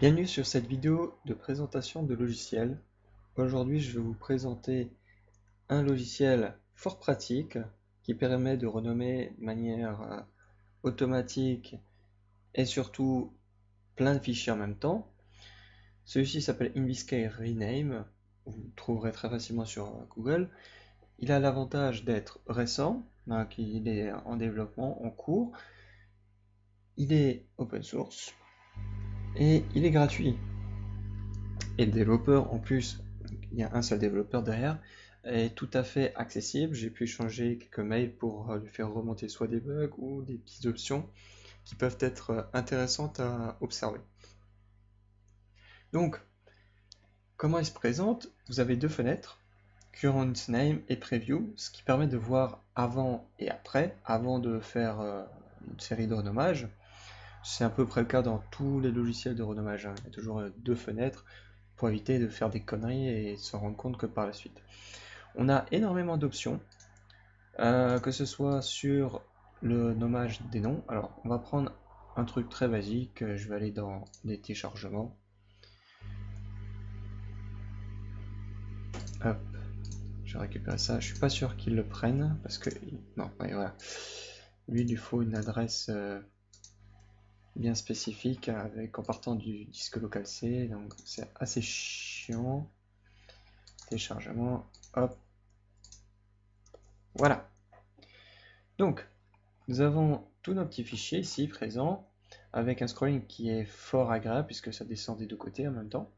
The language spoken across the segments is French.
Bienvenue sur cette vidéo de présentation de logiciels. Aujourd'hui, je vais vous présenter un logiciel fort pratique qui permet de renommer de manière automatique et surtout plein de fichiers en même temps. Celui-ci s'appelle InVisky Rename. Vous le trouverez très facilement sur Google. Il a l'avantage d'être récent, donc il est en développement, en cours. Il est open source et il est gratuit. Et le développeur, en plus, il y a un seul développeur derrière, est tout à fait accessible. J'ai pu changer quelques mails pour lui faire remonter soit des bugs ou des petites options qui peuvent être intéressantes à observer. Donc, comment il se présente? Vous avez deux fenêtres, Current Name et Preview, ce qui permet de voir avant et après, avant de faire une série de renommages. C'est à peu près le cas dans tous les logiciels de renommage, hein. Il y a toujours deux fenêtres pour éviter de faire des conneries et se rendre compte que par la suite. On a énormément d'options, que ce soit sur le nommage des noms. Alors, on va prendre un truc très basique. Je vais aller dans les téléchargements. Hop, je vais récupérer ça. Je suis pas sûr qu'ils le prennent parce que non, ouais, voilà. Lui, il lui faut une adresse bien spécifique avec en partant du disque local C. Donc, c'est assez chiant. Téléchargement, hop, voilà. Donc, nous avons tous nos petits fichiers ici présents, avec un scrolling qui est fort agréable puisque ça descend des deux côtés en même temps.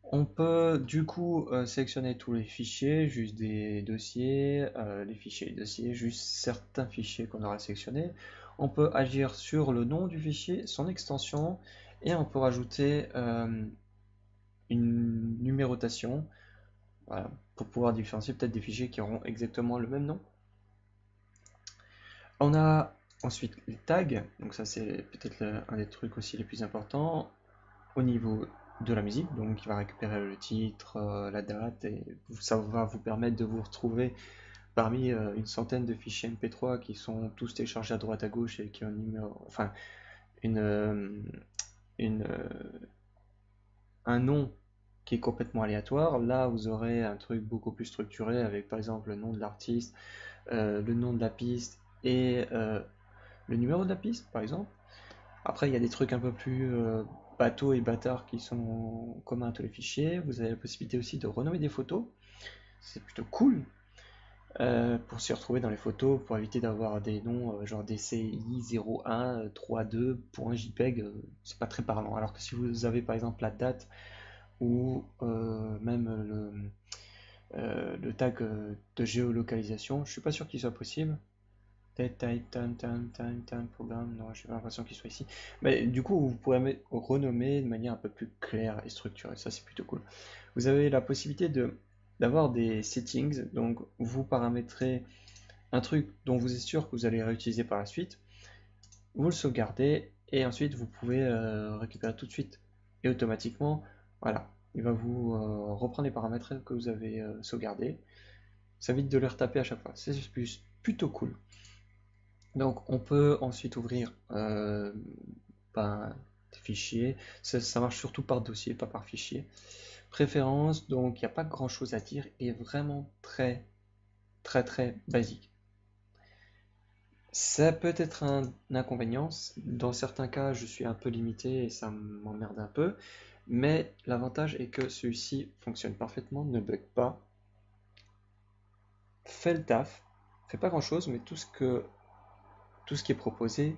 On peut du coup sélectionner tous les fichiers, juste des dossiers, les fichiers et dossiers, juste certains fichiers qu'on aura sélectionnés. On peut agir sur le nom du fichier, son extension, et on peut rajouter une numérotation, voilà, pour pouvoir différencier peut-être des fichiers qui auront exactement le même nom. On a ensuite les tags, donc ça c'est peut-être un des trucs aussi les plus importants au niveau de la musique, donc il va récupérer le titre, la date, et ça va vous permettre de vous retrouver parmi une centaine de fichiers MP3 qui sont tous téléchargés à droite à gauche et qui ont enfin, une, euh, une, un nom qui est complètement aléatoire. Là, vous aurez un truc beaucoup plus structuré avec par exemple le nom de l'artiste, le nom de la piste et le numéro de la piste, par exemple. Après, il y a des trucs un peu plus bateaux et bâtards qui sont communs à tous les fichiers. Vous avez la possibilité aussi de renommer des photos. C'est plutôt cool pour s'y retrouver dans les photos, pour éviter d'avoir des noms genre DCI 0132.jpg. C'est pas très parlant. Alors que si vous avez par exemple la date ou même le tag de géolocalisation, je suis pas sûr qu'il soit possible. Date, time, programme, non, j'ai pas l'impression qu'il soit ici. Mais du coup, vous pourrez renommer de manière un peu plus claire et structurée, ça c'est plutôt cool. Vous avez la possibilité d'avoir des settings, donc vous paramétrez un truc dont vous êtes sûr que vous allez réutiliser par la suite, vous le sauvegardez, et ensuite vous pouvez récupérer tout de suite et automatiquement, voilà, il va vous reprendre les paramètres que vous avez sauvegardés. Ça évite de les retaper à chaque fois, c'est plutôt cool. Donc on peut ensuite ouvrir des fichiers. Ça marche surtout par dossier, pas par fichier. Préférence, donc il n'y a pas grand chose à dire, il est vraiment très basique. Ça peut être un inconvénient, dans certains cas je suis un peu limité et ça m'emmerde un peu, mais l'avantage est que celui-ci fonctionne parfaitement, ne bug pas, fait le taf, fait pas grand chose, mais tout ce qui est proposé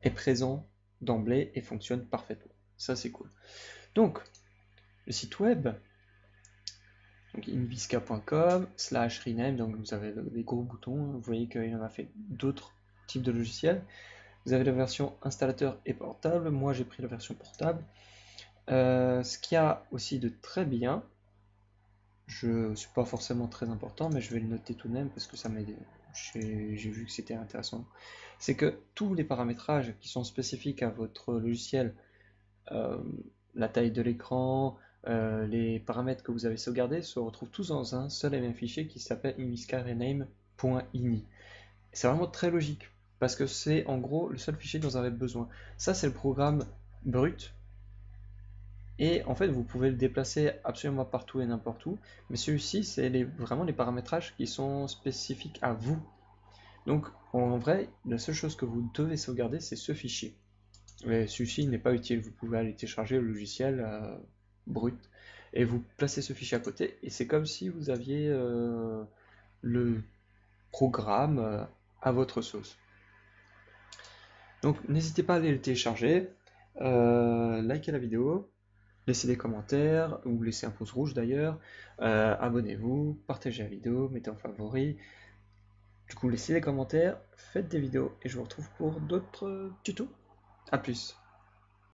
est présent d'emblée et fonctionne parfaitement. Ça, c'est cool. Donc, le site web, donc invisca.com/rename, donc vous avez des gros boutons, vous voyez qu'il en a fait d'autres types de logiciels. Vous avez la version installateur et portable, moi j'ai pris la version portable. Ce qu'il y a aussi de très bien, je suis pas forcément très important, mais je vais le noter tout de même parce que ça m'aide. J'ai vu que c'était intéressant. C'est que tous les paramétrages qui sont spécifiques à votre logiciel, euh, la taille de l'écran, les paramètres que vous avez sauvegardés se retrouvent tous dans un seul et même fichier qui s'appelle inviscarename.ini. C'est vraiment très logique parce que c'est en gros le seul fichier dont vous avez besoin. Ça, c'est le programme brut Et en fait, vous pouvez le déplacer absolument partout et n'importe où, mais celui-ci, c'est vraiment les paramétrages qui sont spécifiques à vous. Donc, en vrai, la seule chose que vous devez sauvegarder, c'est ce fichier. Mais celui-ci n'est pas utile, vous pouvez aller télécharger le logiciel brut, et vous placez ce fichier à côté, et c'est comme si vous aviez le programme à votre sauce. Donc, n'hésitez pas à aller le télécharger, likez la vidéo, laissez des commentaires, ou laissez un pouce rouge d'ailleurs, abonnez-vous, partagez la vidéo, mettez en favori. Du coup, laissez des commentaires, faites des vidéos, et je vous retrouve pour d'autres tutos. A plus.